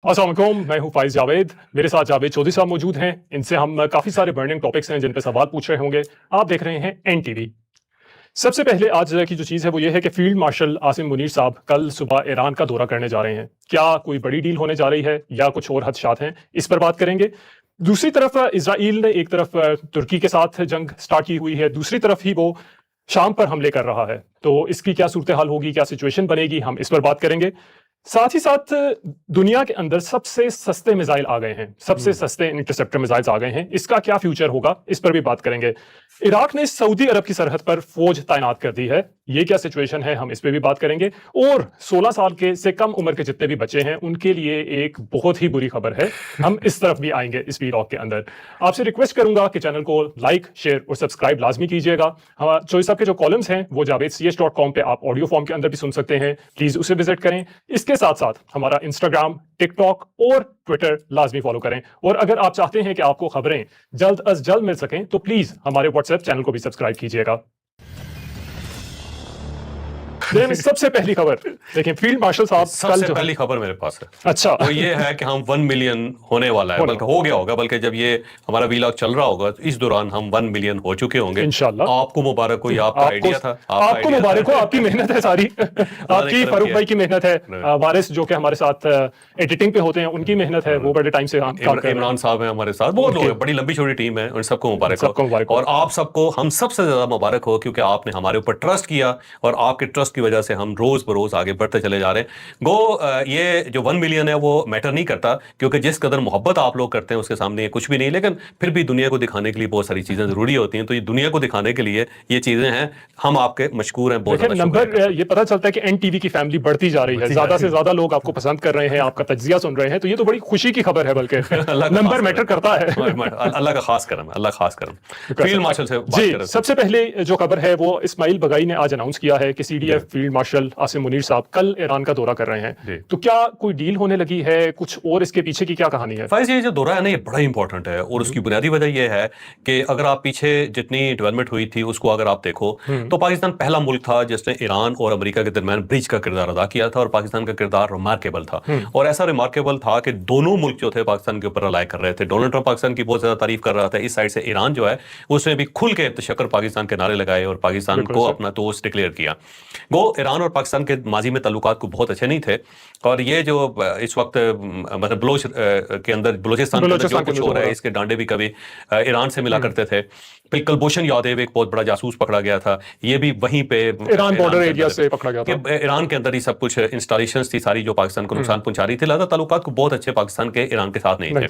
अस्सलाम वालेकुम, मैं हूं फाइज जावेद। मेरे साथ जावेद चौधरी साहब मौजूद हैं। इनसे हम काफ़ी सारे बर्निंग टॉपिक्स हैं जिन पे सवाल पूछ रहे होंगे। आप देख रहे हैं एनटीवी। सबसे पहले आज की जो चीज़ है वो ये है कि फील्ड मार्शल आसिम मुनीर साहब कल सुबह ईरान का दौरा करने जा रहे हैं। क्या कोई बड़ी डील होने जा रही है या कुछ और हदशात हैं, इस पर बात करेंगे। दूसरी तरफ इसराइल ने एक तरफ तुर्की के साथ जंग स्टार्ट की हुई है, दूसरी तरफ ही वो शाम पर हमले कर रहा है। तो इसकी क्या सूरत हाल होगी, क्या सिचुएशन बनेगी, हम इस पर बात करेंगे। साथ ही साथ दुनिया के अंदर सबसे सस्ते मिसाइल आ गए हैं, सबसे सस्ते इंटरसेप्टर मिसाइल्स आ गए हैं। इसका क्या फ्यूचर होगा, इस पर भी बात करेंगे। इराक ने सऊदी अरब की सरहद पर फौज तैनात कर दी है, ये क्या सिचुएशन है, हम इस पर भी बात करेंगे। और 16 साल के से कम उम्र के जितने भी बच्चे हैं उनके लिए एक बहुत ही बुरी खबर है, हम इस तरफ भी आएंगे इस वीलॉग के अंदर। आपसे रिक्वेस्ट करूंगा कि चैनल को लाइक, शेयर और सब्सक्राइब लाजमी कीजिएगा। चौधरी साहब के जो कॉलम्स हैं वो JavedCH.com पे आप ऑडियो फॉर्म के अंदर भी सुन सकते हैं, प्लीज उसे विजिट करें। इसके साथ साथ हमारा इंस्टाग्राम, टिकटॉक और ट्विटर लाजमी फॉलो करें। और अगर आप चाहते हैं कि आपको खबरें जल्द अज जल्द मिल सकें तो प्लीज हमारे व्हाट्सएप चैनल को भी सब्सक्राइब कीजिएगा। सबसे पहली खबर देखिए, फील्ड मार्शल साहब सबसे पहली खबर मेरे पास है। अच्छा, वो ये है कि हम 1 मिलियन होने वाला है, बल्कि हो गया होगा, बल्कि जब ये हमारा वीलॉग चल रहा होगा तो इस दौरान हम 1 मिलियन हो चुके होंगे इंशाल्लाह। आपको मुबारक हो, ये आपका आइडिया था। आपको मुबारक हो, आपकी मेहनत है सारी आपकी, फारूक भाई की मेहनत है, वारिस जो कि हमारे साथ एडिटिंग पे होते हैं उनकी मेहनत है, वो बड़े टाइम से काम कर रहे हैं। इमरान साहब हैं हमारे साथ, बहुत लोग हैं, बड़ी लंबी छोटी टीम है, उन सबको मुबारक हो। और आप सबको हम सबसे ज्यादा मुबारक हो क्योंकि आपने हमारे ऊपर ट्रस्ट किया और आपके ट्रस्ट की वजह से हम रोज बरोज आगे बढ़ते चले जा रहे हैं। ये जो 1 मिलियन है वो मैटर नहीं करता, क्योंकि जिस कदर मोहब्बत आप लोग करते हैं उसके सामने ये कुछ भी नहीं। लेकिन फिर भी दुनिया को दिखाने के लिए बहुत सारी चीजें जरूरी होती हैं, तो ये दुनिया को दिखाने के लिए ये चीजें हैं। हम आपके मशकूर हैं, बहुत ज्यादा नंबर ये पता चलता है कि एनटीवी की फैमिली बढ़ती जा रही है, ज्यादा से ज्यादा लोग आपको पसंद कर रहे हैं, आपका तज्जिया सुन रहे हैं, तो ये तो बड़ी खुशी की खबर है। बल्कि नंबर मैटर करता है। अल्लाह का खास करम, अल्लाह खास करम। फील्ड मार्शल से बात जी, सबसे पहले जो खबर है वो इस्माइल बगाई ने आज अनाउंस किया है कि CDF field marshal Asim Munir साहब कल ईरान का दौरा कर रहे हैं। तो क्या कोई डील होने लगी है, कुछ और इसके पीछे की क्या कहानी है? फैज, ये जो दौरा है ना, ये बड़ा इंपॉर्टेंट है और उसकी बुनियादी वजह ये है कि अगर आप पीछे जितनी डेवलपमेंट हुई थी उसको अगर आप देखो तो पाकिस्तान पहला मुल्क था जिसने ईरान और अमेरिका के दरमियान ब्रिज का किरदार अदा किया था, और पाकिस्तान का किरदार रिमार्केबल था। और ऐसा रिमार्केबल था कि दोनों मुल्क जो थे पाकिस्तान के ऊपर रिलाय कर रहे थे। डोनाल्ड ट्रंप पाकिस्तान की बहुत ज्यादा तारीफ कर रहा था, इस साइड से ईरान जो है उसने भी खुल के तशक्कर पाकिस्तान के नारे लगाए और पाकिस्तान को अपना दोस्त डिक्लेयर किया। ईरान और पाकिस्तान के माजी में ताल्लुकात को बहुत अच्छे नहीं थे, और ये जो इस वक्त मतलब बलोच के अंदर बलोचिस्तान के अंदर जो कुछ हो रहा है इसके डांडे भी कभी ईरान से मिला करते थे। फिर कुलभूषण यादव एक बहुत बड़ा जासूस पकड़ा गया था, ये भी वहीं पे ईरान बॉर्डर एरिया से पकड़ा गया था। ईरान के अंदर ही सब कुछ इंस्टॉलेशंस थी सारी जो पाकिस्तान को नुकसान पहुंचा रही थी। लिहाजा ताल्लुकात को बहुत अच्छे पाकिस्तान के ईरान के साथ नहीं थे।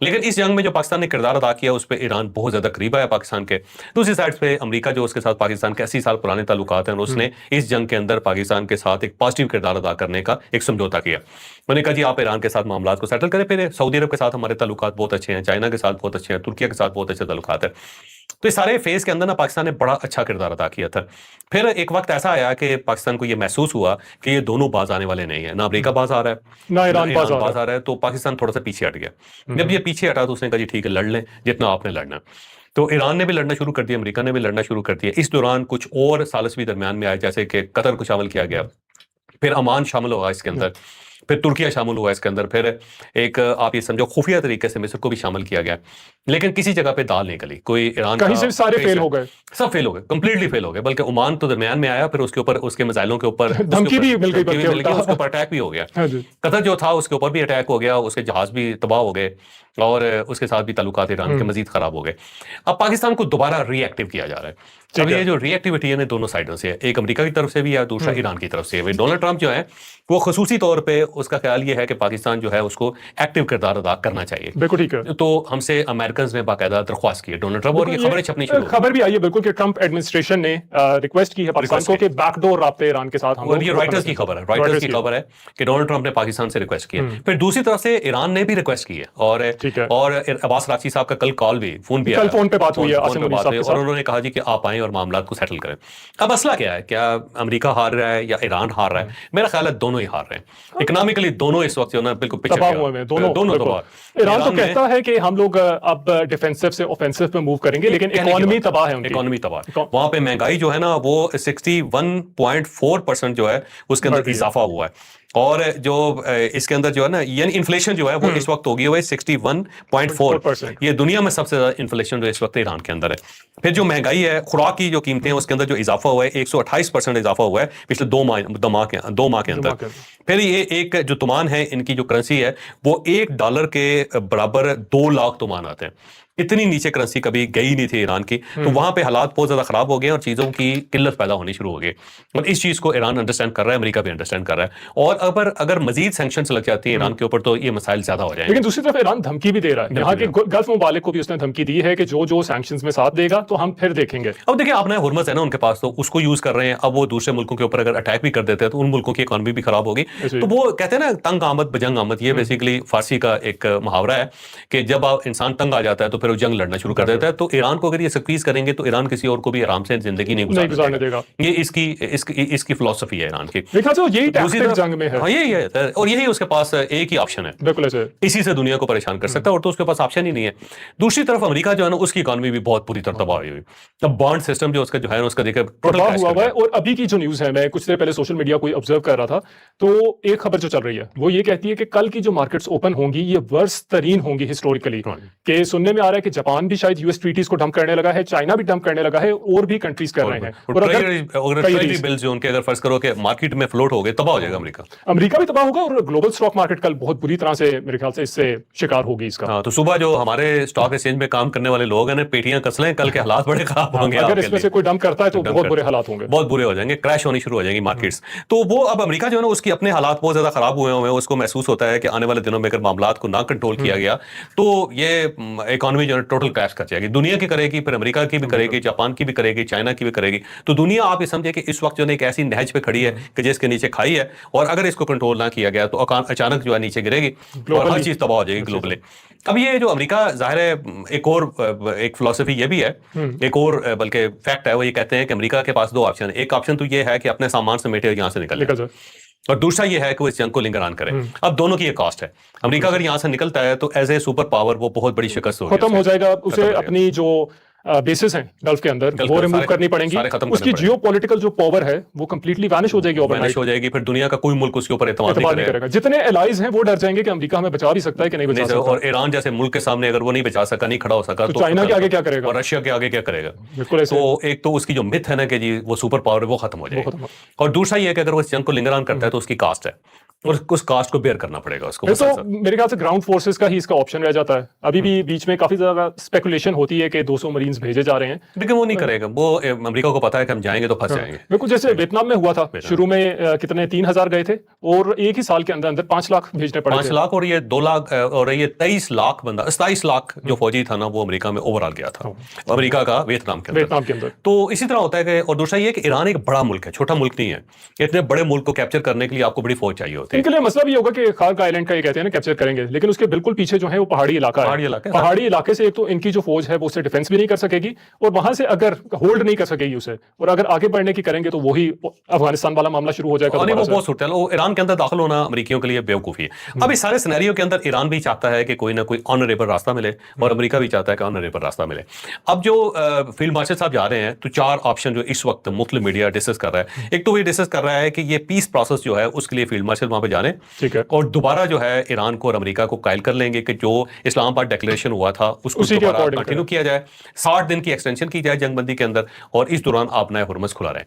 लेकिन इस जंग में जो पाकिस्तान ने किरदार अदा किया उस पर ईरान बहुत ज्यादा करीब आया पाकिस्तान के। दूसरी साइड पे अमेरिका जो उसके साथ पाकिस्तान के 80 साल पुराने ताल्लुकात हैं, उसने इस जंग के अंदर पाकिस्तान के साथ एक पॉजिटिव किरदार अदा करने का एक समझौता किया। मैंने कहा जी आप ईरान के साथ मामलात को सेटल करें। फिर सऊदी अरब के साथ हमारे ताल्लुकात बहुत अच्छे हैं, चाइना के साथ बहुत अच्छे हैं, तुर्की के साथ बहुत अच्छे ताल्लुकात है। तो इस सारे फेज के अंदर ना पाकिस्तान ने बड़ा अच्छा किरदार अदा किया था। फिर एक वक्त ऐसा आया कि पाकिस्तान को ये महसूस हुआ कि ये दोनों बाज आने वाले नहीं है, ना अमेरिका बाज आ रहा है ना ईरान बाज आ रहा है। तो पाकिस्तान थोड़ा सा पीछे हट गया। जब ये पीछे हटा तो उसने कहा जी ठीक है, लड़ लें जितना आपने लड़ना। तो ईरान ने भी लड़ना शुरू कर दिया, अमेरिका ने भी लड़ना शुरू कर दिया। इस दौरान कुछ और सालिस भी दरमियान में आए, जैसे कि कतर को शामिल किया गया, फिर अमान शामिल हुआ इसके अंदर, फिर तुर्किया शामिल हुआ इसके अंदर, फिर एक आप ये समझो खुफिया तरीके से मिस्र को भी शामिल किया गया। लेकिन किसी जगह पे दाल नहीं गली, कोई ईरान कहीं से सारे फेल हो गए, सब फेल हो गए, कंप्लीटली फेल हो गए। बल्कि ओमान तो दरमियान में आया, फिर उसके ऊपर उसके मिसाइलों के ऊपर धमकी भी मिल गई, उसके ऊपर अटैक भी हो गया। कतर जो था उसके ऊपर भी अटैक हो गया, उसके जहाज भी तबाह हो गए और उसके साथ भी ताल्लुकात ईरान के मजीद खराब हो गए। अब पाकिस्तान को दोबारा रिएक्टिव किया जा रहा है। अब ये जो रिएक्टिविटी है दोनों साइडों से है, एक अमेरिका की तरफ से भी है, दूसरा ईरान की तरफ से है। डोनाल्ड ट्रंप जो है वो खसूसी तौर पे उसका ख्याल ये है कि पाकिस्तान जो है उसको एक्टिव किरदार अदा करना चाहिए। बिल्कुल ठीक है। तो हमसे अमेरिकन ने बाकायदा दरख्वास्त की है डोनाल्ड ट्रंप, और ये खबरें छपनी शुरू, खबर भी आई है बिल्कुल कि ट्रंप एडमिनिस्ट्रेशन ने रिक्वेस्ट की है पाकिस्तान को कि बैकडोर राब्ते ईरान के साथ। और ये रॉयटर्स की खबर है, रॉयटर्स की खबर है कि डोनाल्ड ट्रंप ने पाकिस्तान से रिक्वेस्ट की है। फिर दूसरी तरफ से ईरान ने भी रिक्वेस्ट की है, और अब्बास राक्ची साहब का कल कॉल भी, फोन भी, कल फोन पे बात हुई है और उन्होंने कहा जी कि आप आए और मामला को सेटल करें। अब मसला क्या है, क्या अमेरिका हार रहा है या ईरान हार रहा है? मेरा ख्याल है दोनों ही हार रहे हैं। इकोनॉमिकली दोनों इस वक्त जो ना बिल्कुल तबाह हुए हैं, दोनों तबाह। ईरान तो कहता है कि हम लोग अब डिफेंसिव से ऑफेंसिव पे मूव करेंगे, लेकिन इकोनॉमी तबाह है, इकोनॉमी तबाह। वहां पे महंगाई जो है ना वो 61.4% जो है उसके अंदर इजाफा हुआ है। और जो इसके अंदर जो है ना, यानी इन्फ्लेशन जो है वो इस वक्त होगी हुई 61.4। ये दुनिया में सबसे ज्यादा इन्फ्लेशन जो इस वक्त ईरान के अंदर है। फिर जो महंगाई है, खुराक की जो कीमतें हैं, उसके अंदर जो इजाफा हुआ है 128% इजाफा हुआ है पिछले 2 माह के अंदर। फिर ये एक जो तुमान है, इनकी जो करेंसी है वो $1 के बराबर 2 लाख तुमान आते हैं। इतनी नीचे करेंसी कभी गई नहीं थी ईरान की। तो वहां पे हालात बहुत ज्यादा खराब हो गए और चीजों की किल्लत पैदा होनी शुरू हो गई। और इस चीज को ईरान अंडरस्टैंड कर रहा है, अमेरिका भी अंडरस्टैंड कर रहा है। और अगर मजीद सैंक्शंस लग जाती है ईरान के ऊपर तो ये मसाइल ज्यादा हो जाएंगे। लेकिन दूसरी तरफ ईरान धमकी भी दे रहा है, यहाँ के गल्फ ममालिक को भी उसने धमकी दी है कि जो जो सैंक्शंस में साथ देगा तो हम फिर देखेंगे। अब देखिए, आपने हुर्मस है ना उनके पास, तो उसको यूज कर रहे हैं। अब वो दूसरे मुल्कों के ऊपर अगर अटैक भी कर देते हैं तो उन मुल्कों की इकॉनमी भी खराब होगी। तो वो कहते हैं ना, तंग आमद बजंग आमद, ये बेसिकली फारसी का एक मुहावरा है कि जब आप इंसान तंग आ जाता है तो फिर वो जंग लड़ना शुरू कर देता है। तो ईरान को अगर ये स्क्वीज करेंगे तो ईरान किसी और को भी आराम से जिंदगी नहीं गुजारने देगा। ये इसकी फिलॉसफी है ईरान की। यही टैक्टिक जंग में है। हाँ, यही है। और यही उसके पास एक ही ऑप्शन है, बिल्कुल ऐसे, इसी से दुनिया को परेशान कर सकता है, और तो उसके पास ऑप्शन ही नहीं है। दूसरी तरफ अमेरिका जो है ना, उसकी इकॉनमी भी बहुत बुरी तरह तबाह हुई। अब बॉन्ड सिस्टम जो उसका जो है उसका देखिए टोटल हुआ है। और अभी की जो न्यूज है, मैं कुछ देर पहले सोशल मीडिया को ऑब्जर्व कर रहा था, तो एक खबर जो चल रही है वो ये कहती है कि कल की जो मार्केट्स ओपन होंगी ये वर्स्ट तरीन होंगी हिस्टोरिकली। कि सुनने में आ रहा है कि जापान भी शायद यूएस ट्रीटीज को डंप करने लगा है, चाइना भी डंप करने लगा है, और भी कंट्रीज कर रहे हैं। और अगर बिल जो उनके अगर फर्ज करो कि मार्केट में फ्लोट हो गए, तबाह हो जाएगा अमेरिका भी तबाह होगा। और ग्लोबल स्टॉक मार्केट कल बहुत बुरी तरह से मेरे ख्याल से इससे शिकार होगी इसका। हाँ, तो सुबह जो हमारे स्टॉक एक्सचेंज में काम करने वाले लोग हैं, पेटियां कस लें, कल के हालात बड़े खराब होंगे। अगर इसमें से कोई डंप करता है तो बहुत बुरे हालात होंगे, बहुत बुरे हो जाएंगे, क्रैश होनी शुरू हो जाएंगी मार्केट्स। तो वो अब अमेरिका जो है ना, उसकी अपने हालात बहुत ज्यादा खराब हुए हैं। उसको महसूस होता है कि आने वाले दिनों में अगर मामलात को ना कंट्रोल किया गया तो ये इकोनॉमी जो है टोटल क्रैश कर जाएगी। दुनिया की करेगी, फिर अमेरिका की भी करेगी, जापान की भी करेगी, चाइना की भी करेगी। तो दुनिया, आप ये समझे कि इस वक्त जो है एक ऐसी नहज पे खड़ी है कि जिसके नीचे खाई है, और अगर इसको कंट्रोल ना किया गया तो अचानक जो है नीचे गिरेगी और हर चीज तबाह हो जाएगी ग्लोबली। अब ये जो अमेरिका, जाहिर है एक फिलॉसफी ये भी है, एक और बल्कि फैक्ट है, वो ये कहते हैं कि अमेरिका के पास 2 ऑप्शन है। एक ऑप्शन तो ये है कि अपने सामान समेटे यहाँ से निकल जाए, और दूसरा ये है कि वो इस जंग को लिंगर ऑन करे। अब दोनों की ये कॉस्ट है। अमेरिका अगर यहाँ से निकलता है तो एज ए सुपर पावर वो बहुत बड़ी शिकस्त होगी, खत्म हो जाएगा। उसे अपनी जो बेसिस हैं गल्फ के अंदर वो रिमूव करनी पड़ेंगी। उसकी जियोपॉलिटिकल जो पावर है वो कंप्लीटली वैनिश हो जाएगी, ओवरनाइट हो जाएगी। फिर दुनिया का कोई मुल्क उसके ऊपर एतमाद नहीं करेगा। जितने एलाइज हैं वो डर जाएंगे कि अमेरिका हमें बचा भी सकता है कि नहीं बचा सकता। और ईरान जैसे मुल्क के सामने अगर वो नहीं बचा सका, नहीं खड़ा हो सका, तो चाइना के आगे क्या करेगा, और रशिया के आगे क्या करेगा। तो एक तो उसकी जो मिथ है ना कि जी वो सुपर पावर है, वो खत्म हो जाएगी। और दूसरा ये है कि अगर वो इस जंग को लिंगर ऑन करता है तो उसकी कास्ट है, और उस कास्ट को बेयर करना पड़ेगा उसको। तो मेरे ख्याल से ग्राउंड फोर्सेस का ही इसका ऑप्शन रह जाता है। अभी भी बीच में काफी ज्यादा स्पेकुलेशन होती है कि 200 मरीन्स भेजे जा रहे हैं, लेकिन वो नहीं करेगा। वो अमेरिका को पता है कि हम जाएंगे तो फंस जाएंगे। बिल्कुल, जैसे वियतनाम में हुआ था शुरू में, कितने 3000 गए थे और एक ही साल के अंदर अंदर 5 लाख भेजने पड़े। 5 लाख और ये 2 लाख और ये 23 लाख बंदा, 27 लाख जो फौजी था ना, वो अमेरिका में ओवरऑल गया था, अमेरिका का वियतनाम के अंदर। तो इसी तरह होता है कि, और दूसरा ये कि ईरान एक बड़ा मुल्क है, छोटा मुल्क नहीं है। इतने बड़े मुल्क को कैप्चर करने के लिए आपको बड़ी फौज चाहिए होती है। इनके लिए मसला भी होगा कि खार्क आइलैंड का ये कहते हैं ना कैप्चर करेंगे, लेकिन उसके बिल्कुल पीछे जो है वो पहाड़ी इलाका है। पहाड़ी इलाके से एक तो इनकी जो फौज है वो उससे डिफेंस भी नहीं कर सकेगी, और वहां से अगर होल्ड नहीं कर सकेगी उसे, और अगर आगे बढ़ने की करेंगे तो वही अफगानिस्तान वाला मामला शुरू हो जाएगा। वो बहुत सूरत है। ईरान के अंदर दाखिल होना अमेरिकियों के लिए बेवकूफी है। अब इस सारे सिनेरियो के अंदर ईरान भी चाहता है कि कोई ना कोई ऑनरेबल रास्ता मिले, और अमेरिका भी चाहता है कि ऑनरेबल रास्ता मिले। अब जो फील्ड मार्शल साहब जा रहे हैं, तो 4 ऑप्शन जो इस वक्त मुख्तलिफ मीडिया डिस्कस कर रहा है। एक तो ये डिस्कस कर रहा है कि ये पीस प्रोसेस जो है उसके लिए फील्ड मार्शल वहां पे जाने, ठीक है, और दोबारा जो है ईरान को और अमेरिका को कायल कर लेंगे कि जो इस्लामाबाद डिक्लेरेशन हुआ था उसको दोबारा कंटिन्यू किया जाए, 60 दिन की एक्सटेंशन की जाए जंगबंदी के अंदर, और इस दौरान आप नए हुर्मस खुला रहे।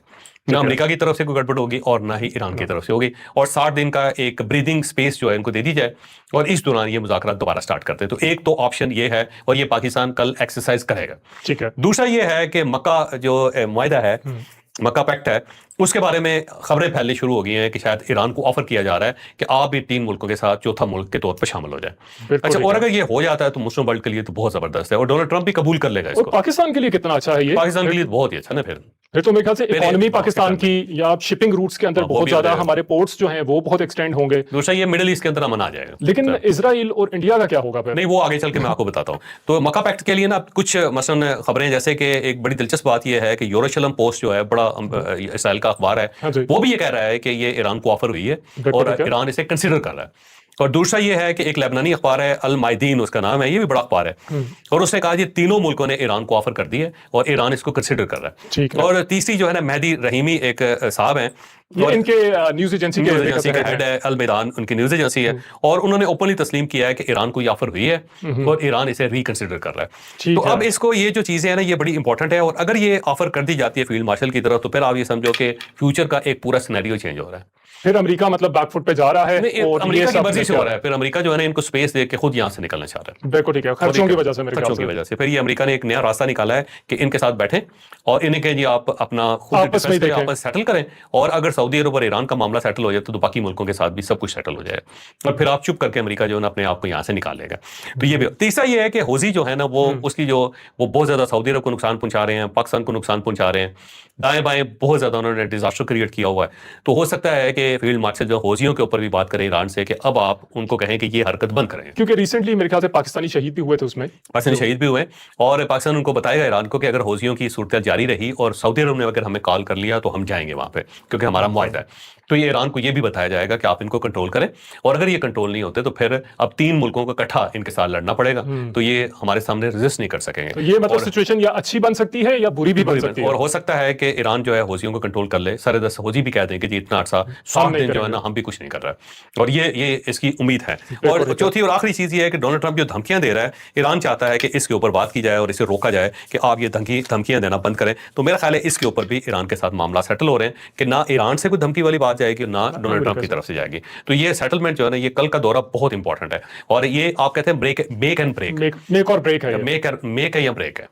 ना अमेरिका की तरफ से कोई गड़बड़ होगी और ना ही ईरान की तरफ से होगी, और 60 दिन का एक ब्रीदिंग स्पेस जो है इनको दे दी जाए, और इस दौरान ये मुज़ाकरात दोबारा स्टार्ट करते हैं। तो एक तो ऑप्शन ये है, और ये पाकिस्तान कल एक्सरसाइज करेगा, ठीक है। दूसरा ये है कि मक्का जो मुआहिदा है, मक्का पैक्ट है, उसके बारे में खबरें फैलनी शुरू हो गई हैं कि शायद ईरान को ऑफर किया जा रहा है कि आप भी 3 मुल्कों के साथ चौथा मुल्क के तौर पर शामिल हो जाए। अच्छा, और अगर ये हो जाता है तो मुस्लिम वर्ल्ड के लिए तो बहुत जबरदस्त है, और डोनाल्ड ट्रंप भी कबूल कर लेगा इसको। पाकिस्तान के लिए कितना अच्छा है ये, पाकिस्तान के लिए बहुत ही अच्छा ना। फिर तो मेरे ख्याल से इकोनॉमी पाकिस्तान की या शिपिंग रूट्स के अंदर बहुत ज्यादा, हमारे पोर्ट्स जो हैं वो बहुत एक्सटेंड होंगे। दूसरा ये मिडिल ईस्ट के अंदर अमन आ जाएगा। लेकिन इजराइल और इंडिया का क्या होगा फिर? नहीं, वो आगे चल के मैं आपको बताता हूँ। तो मक्का पैक्ट के लिए ना कुछ मसलन खबरें, जैसे कि एक बड़ी दिलचस्प बात यह है कि यरूशलेम पोस्ट जो है, बड़ा इसराइल का अखबार है, वो भी ये कह रहा है कि ये ईरान को ऑफर हुई है और ईरान इसे कंसीडर कर रहा है। और दूसरा ये है कि एक लेबनानी अखबार है अल मायदीन उसका नाम है, ये भी बड़ा अखबार है, और उसने कहा ये तीनों मुल्कों ने ईरान को ऑफर कर दी है और ईरान इसको कंसिडर कर रहा ठीक है। है। और तीसरी जो है ना, मेहदी रहीमी एक साहब हैं, ये और इनके न्यूज एजेंसी न्यूज एजेंसी के का हेड है, अल मैदान उनकी न्यूज एजेंसी है, और उन्होंने ओपनली तस्लीम किया है कि ईरान को ये ऑफर हुई है और ईरान इसे रिकंसिडर कर रहा है। ठीक तो है। अब इसको ये जो चीजें हैं ना ये बड़ी इंपॉर्टेंट है, और अगर ये ऑफर कर दी जाती है फील्ड मार्शल की तरफ तो फिर आप ये समझो कि फ्यूचर का एक पूरा सिनेरियो चेंज हो रहा है। फिर अमेरिका मतलब बैकफुट पे जा रहा है नहीं, और अमेरिका ये की सब मर्जी से क्या हो रहा है, फिर अमेरिका जो है ना इनको स्पेस दे के खुद यहाँ से निकलना चाह रहा है। बिल्कुल ठीक है, खर्चों की वजह से मेरे खर्चों ख्याल की से। वजह से फिर ये अमेरिका ने एक नया रास्ता निकाला है कि इनके साथ बैठें और इन्हें कहें जी आप अपना खुद आपस में डिफेंस करें, देखें। आपस सेटल करें, और अगर सऊदी अरब और ईरान का मामला सेटल हो जाए तो बाकी मुल्कों के साथ भी सब कुछ सेटल हो जाए, और फिर आप चुप करके अमेरिका जो है ना अपने आप को यहाँ से निकाल लेगा। तो ये भी तीसरा ये है कि हौजी जो है ना वो उसकी जो वो बहुत ज्यादा सऊदी अरब को नुकसान पहुंचा रहे हैं, पाकिस्तान को नुकसान पहुंचा रहे हैं, दाएं बाएं बहुत ज्यादा उन्होंने डिजास्टर क्रिएट किया हुआ है। तो हो सकता है कि फील्ड मार्शल जो हौजियों के ऊपर भी बात करें ईरान से कि अब आप उनको कहें कि ये हरकत बंद करें, क्योंकि रिसेंटली मेरे ख्याल से पाकिस्तानी शहीद भी हुए थे उसमें। पाकिस्तानी शहीद भी हुए, और पाकिस्तान उनको बताएगा ईरान को कि अगर हौजियों की सूरत जारी रही और सऊदी अरब ने अगर हमें कॉल कर लिया तो हम जाएंगे वहां पे, क्योंकि हमारा मुआहदा है। तो ये ईरान को ये भी बताया जाएगा कि आप इनको कंट्रोल करें, और अगर ये कंट्रोल नहीं होते तो फिर अब 3 मुल्कों को इकट्ठा इनके साथ लड़ना पड़ेगा, तो ये हमारे सामने रेजिस्ट नहीं कर सकेंगे। तो ये मतलब सिचुएशन या अच्छी बन सकती है या बुरी भी बन सकती है, और हो सकता है कि ईरान जो है हौजियों को कंट्रोल कर ले, सारे 10 हौजी भी कह दें कि जी इतना अर्सा 60 दिन जो है ना हम भी कुछ नहीं कर रहा है, और ये इसकी उम्मीद है। और चौथी और आखिरी चीज ये है कि डोनाल्ड ट्रंप जो धमकियां दे रहा है, ईरान चाहता है कि इसके ऊपर बात की जाए और इसे रोका जाए कि आप ये धमकियां देना बंद करें। तो मेरा ख्याल है इसके ऊपर भी ईरान के साथ मामला सेटल हो रहे हैं कि ना ईरान से कोई धमकी वाली बात जाएगी ना डोनाल्ड ट्रंप की तरफ से जाएगी। तो ये सेटलमेंट जो है ना ये कल का दौरा बहुत इंपॉर्टेंट है, और ये आप कहते हैं मेक एंड ब्रेक, मेक और ब्रेक है, मेक है या ब्रेक है,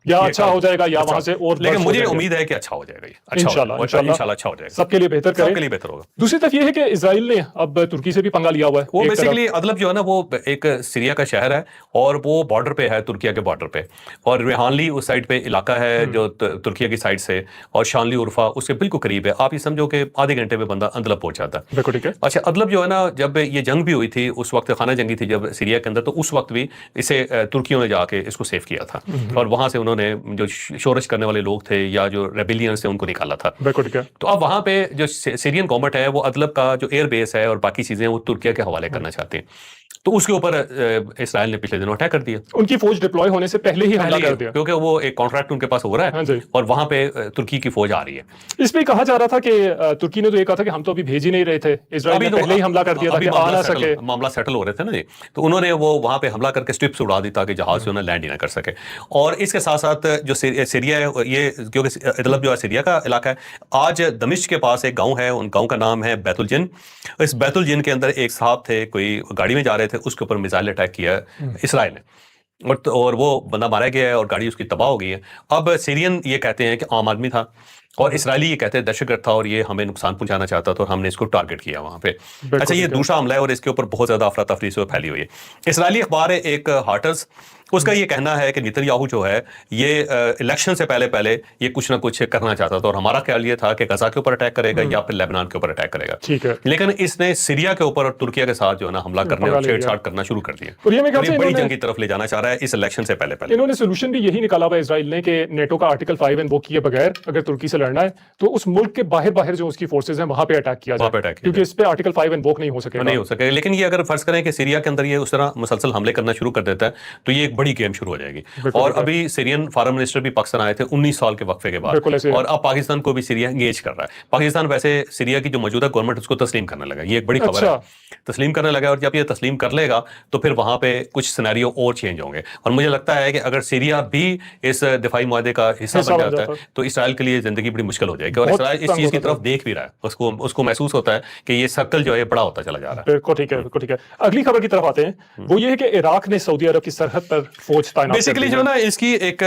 या अच्छा हो जाएगा या वहां से और, लेकिन मुझे उम्मीद है कि अच्छा हो जाएगा, इंशाल्लाह अच्छा हो जाएगा, सबके लिए बेहतर करें, सबके लिए बेहतर होगा। दूसरी तरफ ये है कि इजराइल ने अब तुर्की से भी पंगा लिया हुआ है। वो बेसिकली अदलब जो है ना वो एक सीरिया का शहर है और वो बॉर्डर पे है, तुर्किया के बॉर्डर पे, और रेहानली उस साइड पे इलाका है जो तुर्किया की साइड से, और शानली उर्फा उसके बिल्कुल करीब है। आप ये समझो कि आधे घंटे में बंदा अदलब पहुंच जाता है। बिल्कुल ठीक है। अच्छा, अदलब जो है ना जब ये जंग भी हुई थी उस वक्त खाना जंगी थी जब सीरिया के अंदर, तो उस वक्त भी इसे तुर्कियों ने जाके इसको सेव किया था, और वहां से उन्होंने जो शोरश करने वाले लोग थे या जो रेबिलियंस थे उनको निकाला था। तो अब वहां पे जो सीरियन गवर्नमेंट है वो अदलब का जो एयर बेस है और बाकी चीजें वो तुर्किया के हवाले करना चाहते हैं, तो उसके ऊपर इसराइल ने पिछले दिनों अटैक कर दिया, उनकी फौज डिप्लॉय होने से पहले ही हमला कर दिया, क्योंकि वो एक कॉन्ट्रैक्ट उनके पास हो रहा है और वहां पे तुर्की की फौज आ रही है। इसमें कहा जा रहा था कि तुर्की ने तो ये कहा था कि हम तो अभी भेज ही नहीं रहे थे, इजराइल ने पहले ही हमला कर दिया था कि आ ना सके, मामला सेटल हो रहे थे ना जी, तो उन्होंने वो वहां पे हमला करके स्ट्रिप्स उड़ा दी ताकि जहाज जो है लैंड ही ना कर सके। और इसके साथ साथ जो सीरिया है, ये क्योंकि इदलब जो है सीरिया का इलाका है, आज दमिश्क के पास एक गाँव है, उन गाँव का नाम है बैतुल जिन। इस बैतुल जिन के अंदर एक साहब थे, कोई गाड़ी में जा रहे थे, उसके ऊपर मिसाइल अटैक किया इसराइल ने, और वो बंदा मारा गया है और गाड़ी उसकी तबाह हो गई है। अब सीरियन ये कहते हैं कि आम आदमी था, और इसराइली ये कहते हैं दहशतगर्द था और ये हमें नुकसान पहुंचाना चाहता था और हमने इसको टारगेट किया वहां पे। अच्छा, ये दूसरा हमला है और इसके ऊपर बहुत ज्यादा अफरा तफरी से फैली हुई है। इसराइली अखबार है एक हार्टर्स, उसका ये कहना है कि नेतन्याहू जो है ये इलेक्शन से पहले ये कुछ ना कुछ करना चाहता था, और हमारा ख्याल ये था कि गजा के ऊपर अटैक करेगा या फिर लेबनान के ऊपर अटैक करेगा, ठीक है। लेकिन इसने सीरिया के ऊपर और तुर्किया के साथ जो है ना हमला करने और छेड़छाड़ करना शुरू कर दिया, और ये बड़ी जंग की तरफ ले जाना चाह रहा है इस इलेक्शन से पहले। इन्होंने सोल्यूशन भी यही निकाला हुआ इसराइल ने कि नेटो का आर्टिकल 5 इन्वोक किए बगैर अगर तुर्की से लड़ना है तो उस मुल्क के बाहर जो उसकी फोर्सेज हैं वहां पे अटैक किया जाए, क्योंकि इस पे आर्टिकल 5 इन्वोक नहीं हो सकेगा। लेकिन ये अगर फर्ज करें कि सीरिया के अंदर ये उस तरह मुसलसल हमले करना शुरू कर देता है तो ये एक बड़ी गेम शुरू हो जाएगी। और अभी सीरियन फॉरेन मिनिस्टर भी पाकिस्तान आए थे 19 साल के वक्फे के बाद, और अब पाकिस्तान को भी सीरिया एंगेज कर रहा है। पाकिस्तान वैसे सीरिया की जो मौजूदा गवर्नमेंट उसको तस्लीम करने लगा, ये एक बड़ी खबर है, तस्लीम करने लगा, और जब ये तस्लीम कर लेगा तो फिर वहां पे कुछ सिनेरियो और चेंज होंगे। और मुझे लगता है कि अगर सीरिया भी इस दिफाई मुआहदे का हिस्सा बन जाता है तो इसराइल के लिए जिंदगी बड़ी मुश्किल हो जाएगी, और इसराइल इस चीज की तरफ देख भी रहा है, उसको महसूस होता है कि ये सर्कल जो है बड़ा होता चला जा रहा है। बिल्कुल ठीक है, बिल्कुल ठीक है। अगली खबर की तरफ आते हैं, वो ये है कि इराक ने सऊदी अरब की सरहद पर फौज तैनात बेसिकली जो ना इसकी एक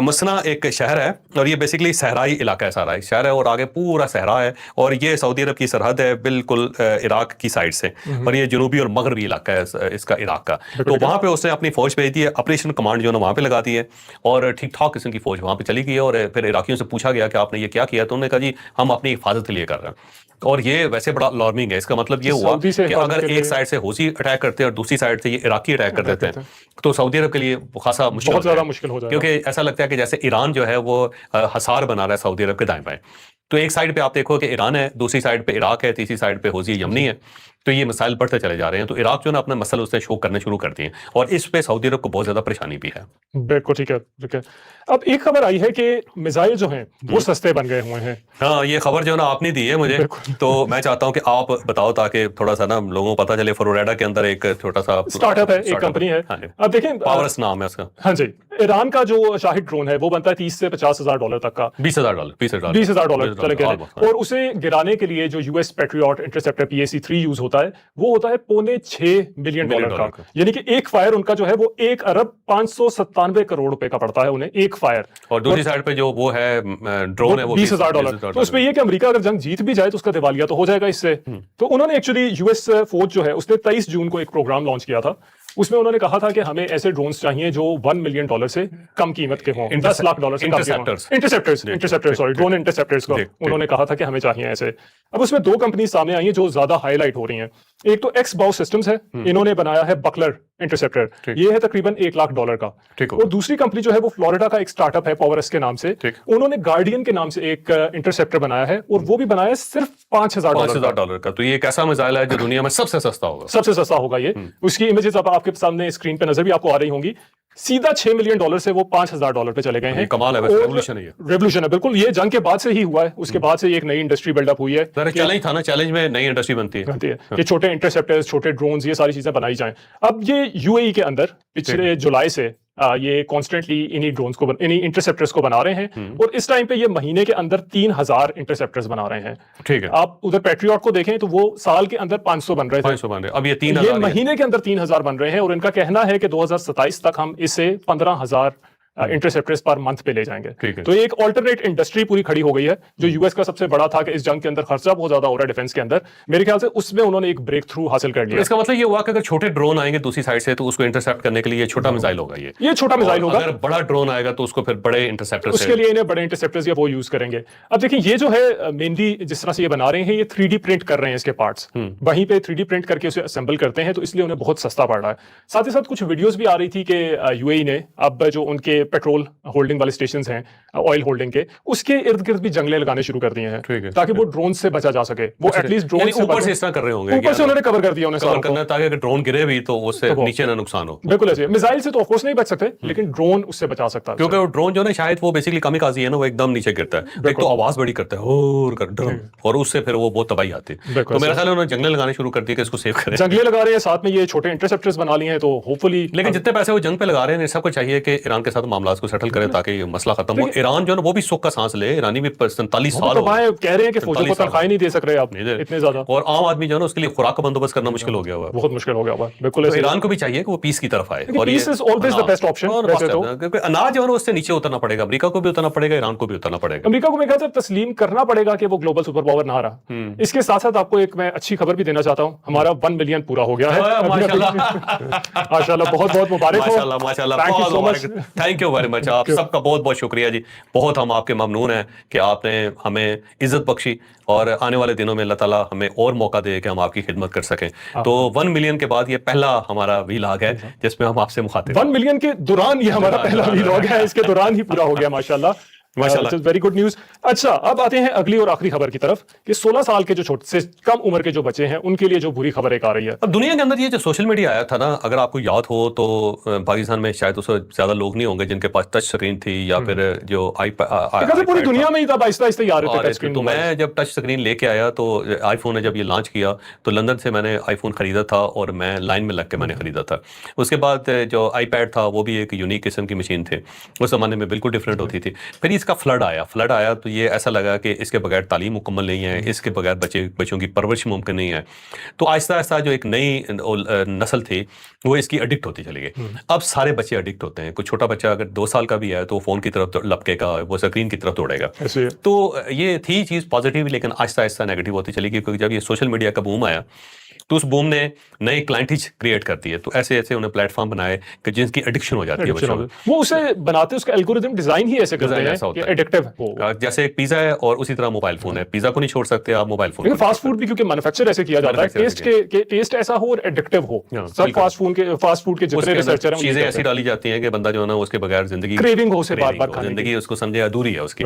मसना एक शहर है, और ये बेसिकली सहराई इलाका है, सारा एक शहर है और आगे पूरा सहरा है, और ये सऊदी अरब की सरहद है बिल्कुल इराक की साइड से, और ये जनूबी और मगरबी इलाका है इसका इराक का। तो वहां पे उसने अपनी फौज भेज दी है, ऑपरेशन कमांड जो है वहां पे लगा दी है, और ठीक ठाक किस्म की फौज वहां पे चली गई है। और फिर इराकियों से पूछा गया कि आपने ये क्या किया, तो उन्होंने कहा जी हम अपनी हिफाजत के लिए कर रहे हैं। और ये वैसे बड़ा अलार्मिंग है, इसका मतलब ये हुआ कि अगर एक साइड से हौसी अटैक करते हैं और दूसरी साइड से ये इराकी अटैक कर देते हैं तो सऊदी अरब के लिए खासा मुश्किल, बहुत ज्यादा मुश्किल हो जाएगा, क्योंकि ऐसा लगता है कि जैसे ईरान जो है वो हसार बना रहा है सऊदी अरब के दाएं बाएं। तो एक साइड पे आप देखो कि ईरान है, दूसरी साइड पे इराक है, तीसरी साइड पे हौसी यमनी है, तो ये मसाइल बढ़ते चले जा रहे हैं। तो इराक जो है ना अपने मसले उसने शो करने शुरू कर दिए हैं और इस पे सऊदी अरब को बहुत ज्यादा परेशानी भी है। बिल्कुल ठीक है, ठीक है। अब एक खबर आई है कि मिसाइल जो हैं वो सस्ते बन गए हुए हैं। हाँ, ये खबर जो है ना आपने दी है मुझे, तो मैं चाहता हूँ कि आप बताओ ताकि थोड़ा सा ना लोगों को पता चले। फ्लोरिडा के अंदर एक छोटा सा स्टार्टअप है, एक कंपनी है। हाँ, अब देखें, पावरस नाम है उसका। हाँ जी, ईरान का जो शाहिद ड्रोन है वो बनता है 30 से 50,000 डॉलर तक का। $20,000 $20,000 चले गए। और उसे गिराने के लिए जो US patriot interceptor PAC-3 use होता है वो होता है $6.25 मिलियन का। यानी कि एक फायर उनका जो है वो 1 अरब 597 करोड़ रुपए का पड़ता है उन्हें, एक फायर। और दूसरी साइड पे जो वो है ड्रोन है वो $20,000। तो उसमें ये कि अमेरिका अगर जंग जीत भी जाए तो उसका दिवालिया तो हो जाएगा इससे। तो उन्होंने एक्चुअली यूएस फौज जो है उसने 23 जून को एक प्रोग्राम लॉन्च किया था। उसमें उन्होंने कहा था कि हमें ऐसे ड्रोन्स चाहिए जो $1 मिलियन से कम कीमत के हों, $10 लाख से कम के हों। इंटरसेप्टर्स, सॉरी, ड्रोन इंटरसेप्टर्स को उन्होंने कहा था कि हमें चाहिए ऐसे। अब उसमें दो कंपनी सामने आई हैं जो ज्यादा हाईलाइट हो रही हैं। एक तो एक्स-बाउ सिस्टम्स है, इन्होंने बनाया है बकलर इंटरसेप्टर, ये है तकरीबन $1 लाख का। और दूसरी कंपनी जो है वो फ्लोरिडा का एक स्टार्टअप है पावरस के नाम से, उन्होंने गार्डियन के नाम से एक इंटरसेप्टर बनाया है और वो भी बनाया है सिर्फ $5,000 का। तो ये एक ऐसा मिसाइल है जो दुनिया में सबसे सस्ता होगा, सबसे सस्ता होगा ये। उसकी इमेजेस अब आपके सामने स्क्रीन पे नजर भी आपको आ रही होंगी। सीधा $6 मिलियन से वो $5,000 पे चले गए हैं। कमाल है, रेवोल्यूशन है ये। रेवोल्यूशन है बिल्कुल, ये जंग के बाद से ही हुआ है। उसके बाद से एक नई इंडस्ट्री बिल्डअप हुई है। चैलेंज था ना, चैलेंज में नई इंडस्ट्री बनती है कि छोटे इंटरसेप्टर्स, छोटे ड्रोन्स, ये सारी चीजें बनाई जाएं। अब ये यूएई के अंदर पिछले जुलाई से ये कॉन्स्टेंटली इन्हीं ड्रोन्स को इन्हीं इंटरसेप्टर्स को बना रहे हैं और इस टाइम पे ये महीने के अंदर 3,000 इंटरसेप्टर्स बना रहे हैं। ठीक है, आप उधर पैट्रियट को देखें तो वो साल के अंदर 500 बन रहे थे, 500 बन रहे, अब ये 3,000, ये महीने के अंदर 3,000 बन रहे हैं। और इनका कहना है कि 2027 तक हम इसे 15,000 इंटरसेप्टर्स पर मंथ पे ले जाएंगे। तो एक ऑल्टरनेट इंडस्ट्री पूरी खड़ी हो गई है। जो यूएस का सबसे बड़ा था कि इस जंग के अंदर खर्चा बहुत ज्यादा हो रहा है डिफेंस के अंदर, मेरे ख्याल से उसमें उन्होंने एक ब्रेक थ्रू हासिल कर लिया। इसका मतलब ये हुआ कि अगर छोटे ड्रोन आएंगे दूसरी साइड से तो उसको इंटरसेप्ट करने के लिए छोटा मिसाइल होगा, ये छोटा मिसाइल होगा। अगर बड़ा ड्रोन आएगा तो उसको फिर बड़े इंटरसेप्टर, उसके लिए इन्हें बड़े इंटरसेप्टर्स या वो यूज करेंगे। अब देखिए, ये जो है मेनली जिस तरह से ये बना रहे हैं, ये 3D प्रिंट कर रहे हैं इसके पार्ट्स, वहीं पे 3D प्रिंट करके उसे असेंबल करते हैं, तो इसलिए उन्हें बहुत सस्ता पड़ रहा है। साथ ही साथ कुछ वीडियोस भी आ रही थी कि यूएई ने अब जो उनके पेट्रोल होल्डिंग वाले स्टेशन हैं, ऑयल होल्डिंग के, उसके इर्द गिर्द भी जंगले लगाने शुरू कर दिए हैं ताकि वो ड्रोन से बचा जा सके। वो एटलीस्ट ड्रोन से ऊपर से इस तरह कर रहे होंगे, ऊपर से उन्होंने कवर कर दिया उन्हें कवर करना, ताकि अगर ड्रोन गिरे भी तो उससे नीचे ना नुकसान हो। बिल्कुल ऐसे। मिसाइल से तो ऑफ कोर्स नहीं बच सकते, लेकिन ड्रोन उससे बचा सकता है, क्योंकि वो ड्रोन जो है शायद वो बेसिकली कामिकाज़ी है ना, वो एकदम नीचे गिरता है, एक तो आवाज बड़ी करता है और उससे फिर वो बहुत तबाही आती है। तो मेरा ख्याल है उन्होंने जंगले लगाने शुरू कर दिए कि इसको सेव करें। जंगले लगा रहे हैं, साथ में ये छोटे इंटरसेप्टर्स बना लिए हैं, तो होपफुली। लेकिन जितने पैसे वो जंग पे लगा रहे हैं, सबको चाहिए कि ईरान के साथ मामला को सेटल करें ताकि ये मसला खत्म हो। ईरान जो है वो भी सुख का सांस ले। ईरानी भी 47 साल तो कह रहे हैं कि फौजों को तनख्वाह नहीं दे सक रहे आप इतने ज्यादा, और आम आदमी जो है उसके लिए खुराक का बंदोबस्त करना मुश्किल हो गया हुआ है, बहुत मुश्किल हो गया हुआ है। बिल्कुल तो ईरान को भी चाहिए कि वो पीस की तरफ आए, और peace is always the best option. क्योंकि अनाज जो है उससे नीचे उतरना पड़ेगा, अमेरिका को भी उतरना पड़ेगा, ईरान को भी उतरना पड़ेगा। अमेरिका को मेरे ख्याल से तस्लीम करना पड़ेगा कि वो ग्लोबल सुपर पावर ना रहा। इसके साथ साथ आपको एक मैं अच्छी खबर भी देना चाहता हूं, हमारा 1 मिलियन पूरा हो गया है माशाल्लाह। माशाल्लाह, बहुत बहुत मुबारक हो। माशाल्लाह, थैंक यू वेरी मच। आप सबका बहुत बहुत शुक्रिया जी, बहुत हम आपके ममनून हैं कि आपने हमें इज्जत बख्शी और आने वाले दिनों में अल्लाह ताला हमें और मौका दे कि हम आपकी खिदमत कर सकें। तो 1 मिलियन के बाद ये पहला हमारा वीलॉग है जिसमें हम आपसे मुखातिब। 1 मिलियन के दौरान ये हमारा पहला वीलॉग है, इसके दौरान ही पूरा हो गया माशाल्लाह। Very good news. अच्छा, अब आते हैं अगली और आखिरी खबर की तरफ कि 16 साल के जो छोटे से कम उम्र के जो बच्चे हैं उनके लिए जो बुरी खबर एक आ रही है। अब दुनिया के अंदर ये जो सोशल मीडिया आया था ना, अगर आपको याद हो तो पाकिस्तान में शायद उससे ज्यादा लोग नहीं होंगे जिनके पास टच स्क्रीन थी या फिर जो पूरी दुनिया में ही था, आहिस्ता आहिस्ता आ रहे थे टच स्क्रीन। तो मैं जब टच स्क्रीन लेके आया तो आईफोन ने जब ये लॉन्च किया तो लंदन से मैंने आईफोन खरीदा था और मैं लाइन में लग के मैंने खरीदा था। उसके बाद जो आईपैड था वो भी एक यूनिक किस्म की मशीन थे, उस जमाने में बिल्कुल डिफरेंट होती थी। फिर इसका फ्लड आया तो ये ऐसा लगा कि इसके बगैर तालीम मुकम्मल नहीं है, इसके बगैर बच्चों की परवरिश मुमकिन नहीं है। तो आहिस्ता आहिस्ता जो एक नई नस्ल थी वो इसकी एडिक्ट होती चली गई। अब सारे बच्चे एडिक्ट होते हैं। कोई छोटा बच्चा अगर 2 साल का भी है तो फ़ोन की तरफ लपकेगा, वो स्क्रीन की तरफ दौड़ेगा। तो ये थी चीज़ पॉजिटिव, लेकिन आहिस्ता आहिस्ता नेगेटिव होती चली गई, क्योंकि जब ये सोशल मीडिया का बूम आया तो उस बूम ने नए क्लाइंटेज क्रिएट कर दिए। तो ऐसे ऐसे उन्हें प्लेटफॉर्म बनाए कि जिनकी एडिक्शन हो जाती है बच्चों को। वो उसे बनाते, उसका एल्गोरिथम डिजाइन ही ऐसे करते हैं कि एडिक्टिव हो। जैसे एक पिज्जा है और उसी तरह मोबाइल फोन है, पिज्जा को नहीं छोड़ सकते आप, मोबाइल फोन। लेकिन फास्ट फूड भी क्योंकि मैन्युफैक्चर ऐसे किया जाता है, टेस्ट ऐसा हो और एडिक्टिव हो। सब फास्ट फूड के जितने रिसर्चर हैं चीजें ऐसी डाली जाती हैं कि बंदा जो है ना उसके बगैर जिंदगी क्रेविंग हो, उसे बार-बार खाने की जिंदगी उसको समझे अधूरी है उसकी।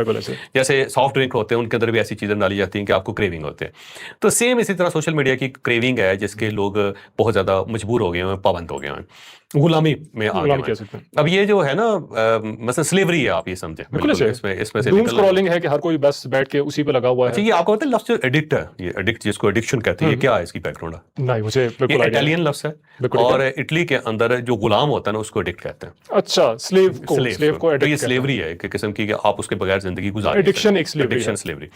जैसे सॉफ्ट ड्रिंक होते हैं उनके अंदर भी ऐसी चीजें डाली जाती हैं कि आपको क्रेविंग होते हैं। तो सेम इसी तरह सोशल मीडिया की क्रेविंग है है जिसके लोग बहुत ज़्यादा मजबूर हो गए हैं, पाबंद हो गए हैं, गुलामी में आ गए गुलाम कह हैं। सकते हैं। अब ये जो है ना मतलब स्लेवरी है, आप ये समझें बिल्कुल बिल्कुल, ऐसे इसमें से डूम निकलना। स्क्रॉलिंग है कि हर कोई बस बैठ के उसी पे लगा हुआ अच्छा, है। ये आपको पता है लफ्ज़ एडिक्ट है, ये एडिक्ट जिसको एडिक्शन कहते हैं, ये क्या है, इसकी बैकग्राउंड है? नहीं, मुझे ये बिल्कुल आइडिया नहीं। इटालियन लफ्ज़ है बिल्कुल ठीक और है। इटली के अंदर जो गुलाम होता है ना उसको एडिक्ट कहते हैं। अच्छा, स्लेव को स्लेव स्लेव को तो ये एडिक्ट कहते हैं। स्लेवरी है एक किस्म की, कि आप उसके बगैर जिंदगी गुजार नहीं एडिक्शन सकते। एक स्लेवरी एडिक्शन है। स्लेवरी।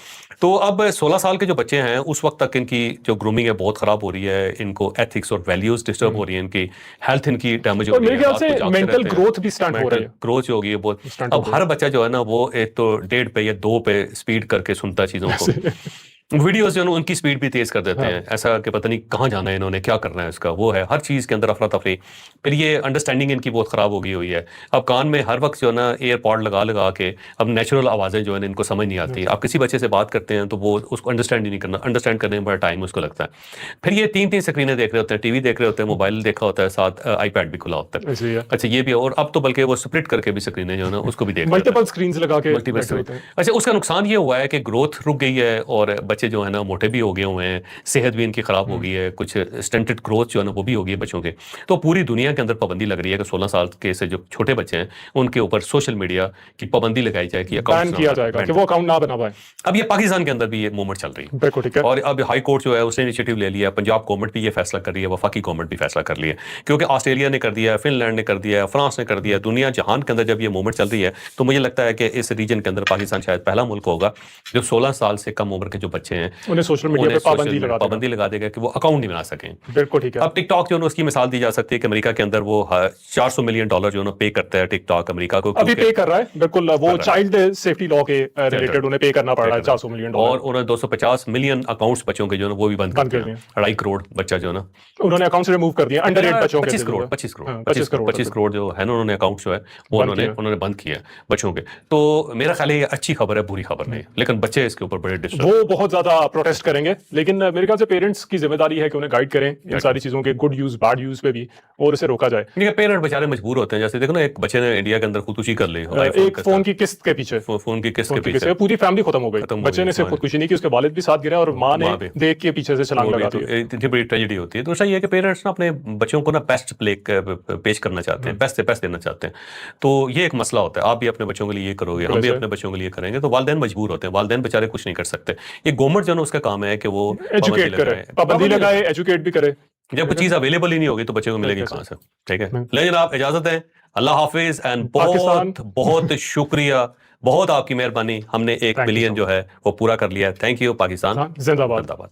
तो अब 16 साल के जो बच्चे हैं उस वक्त तक इनकी जो ग्रूमिंग है बहुत खराब हो रही है, इनको एथिक्स और वैल्यूज डिस्टर्ब हो रही है, इनकी हेल्थ इनकी डैमेज हो और रही है। मेरे ख्याल रात को से जागते मेंटल रहते हैं। ग्रोथ भी स्टंट हो रही है। ग्रोथ जो होगी ये बहुत। स्टंट हो अब गई। हर बच्चा जो है ना वो एक तो 1.5 पे या 2 पे स्पीड करके सुनता है चीजों को। वीडियोस जो है ना उनकी स्पीड भी तेज कर देते हैं, ऐसा कि पता नहीं कहाँ जाना है इन्होंने, क्या करना है इसका, वो है हर चीज़ के अंदर अफरा तफरी। फिर ये अंडरस्टैंडिंग इनकी बहुत ख़राब हो गई हुई है। अब कान में हर वक्त जो है ना एयरपॉड लगा लगा के अब नेचुरल आवाज़ें जो है ना इनको समझ नहीं आती। आप किसी बच्चे से बात करते हैं तो वो उसको अंडरस्टैंड ही नहीं करना, अंडरस्टैंड करने में बड़ा टाइम उसको लगता है। फिर ये 3-3 स्क्रीनें देख रहे होते हैं, टीवी देख रहे होते हैं, मोबाइल देखा होता है, साथ आईपैड भी खुला होता है। ऐसे ही है। अच्छा, ये भी है। और अब तो बल्कि वो स्प्लिट करके भी स्क्रीनें जो है ना उसको भी देख रहे होते हैं। मल्टीपल स्क्रीन्स लगा के मल्टीपल बैठे होते हैं। अच्छा, उसका नुकसान ये हुआ है कि ग्रोथ रुक गई है और बच्चे जो है ना मोटे भी हो गए हुए हैं, सेहत भी इनकी खराब हो गई है, कुछ स्टंटेड ग्रोथ जो है ना वो भी हो गई है बच्चों के। तो पूरी दुनिया के अंदर पाबंदी लग रही है कि 16 साल के से जो छोटे बच्चे हैं उनके ऊपर सोशल मीडिया की पाबंदी लगाई जाए कि बैन किया जाएगा कि वो अकाउंट ना बना पाए। अब ये पाकिस्तान के अंदर भी ये मूवमेंट चल रही है। बिल्कुल ठीक है। और अब हाई कोर्ट जो है उसने इनिशिएटिव ले लिया, पंजाब गवर्नमेंट भी ये फैसला कर रही है, वफाकी गवर्नमेंट भी फैसला कर लिया, क्योंकि ऑस्ट्रेलिया ने कर दिया, फिनलैंड ने कर दिया, फ्रांस ने कर दिया, दुनिया जहान के अंदर जब ये मूवमेंट चल रही है तो मुझे लगता है कि इस रीजन के अंदर पाकिस्तान शायद पहला मुल्क होगा जो 16 साल से कम उम्र के जो बच्चे हैं उन्हें सोशल मीडिया पे पाबंदी लगा देगा कि वो अकाउंट नहीं बना सकें। बिल्कुल ठीक है। अब टिकटॉक जो है उसकी मिसाल दी जा सकती है कि अमेरिका के अंदर वो $400 मिलियन जो है पे करता है टिकटॉक अमेरिका को, अभी पे कर रहा है। बिल्कुल, वो चाइल्ड सेफ्टी लॉ के रिलेटेड उन्हें पे करना पड़ रहा है $400 मिलियन। और उन्होंने 250 मिलियन अकाउंट्स बच्चों के जो है वो भी बंद कर दिए। 2.5 करोड़ बच्चा जो है ना उन्होंने अकाउंट से रिमूव कर दिया। अंडर एज बच्चों के 25 करोड़ जो है ना उन्होंने अकाउंट्स जो है वो उन्होंने बंद किया बच्चों के। तो मेरा ख्याल है ये अच्छी खबर है, बुरी खबर नहीं, लेकिन बच्चे इसके ऊपर बड़े डिस्टर्ब, वो बहुत ज्यादा प्रोटेस्ट करेंगे। लेकिन मेरे ख्याल से पेरेंट्स की जिम्मेदारी है कि उन्हें गाइड करें इन सारी चीजों के गुड यूज बैड यूज पे भी, और इसे रोका जाए। ये पेरेंट बेचारे मजबूर होते हैं। जैसे देखो ना, एक बच्चे ने इंडिया के अंदर खुदकुशी कर ली एक फोन की किस्त के पीछे, फोन की किस्त के पीछे पूरी फैमिली खत्म हो गई। बच्चे ने सिर्फ खुदकुशी नहीं की, उसके वालिद भी साथ गिरा और माँ ने देख के पीछे से छलांग लगा दी। इतनी बड़ी ट्रेजेडी होती है। तो सही है कि पेरेंट्स ना अपने बच्चों को ना बेस्ट पेश करना चाहते हैं, बेस्ट से बेस्ट देना चाहते हैं। तो ये एक मसला होता है, आप भी अपने बच्चों के लिए ये करोगे, हम भी अपने बच्चों के लिए करेंगे, तो वालिदैन मजबूर होते हैं, वालिदैन बेचारे कुछ नहीं कर सकते। ये गवर्नमेंट जो है उसका काम है कि वो एजुकेट करे, पाबंदी लगाए, एजुकेट भी करे। जब कोई चीज अवेलेबल ही नहीं होगी तो बच्चे को मिलेगी कहाँ से? ठीक है, लेकिन आप इजाजत है, अल्लाह हाफिज एंड बहुत बहुत शुक्रिया, बहुत आपकी मेहरबानी। हमने 1 मिलियन जो है वो पूरा कर लिया। थैंक यू पाकिस्तान, जिंदाबाद। जिंदाबाद।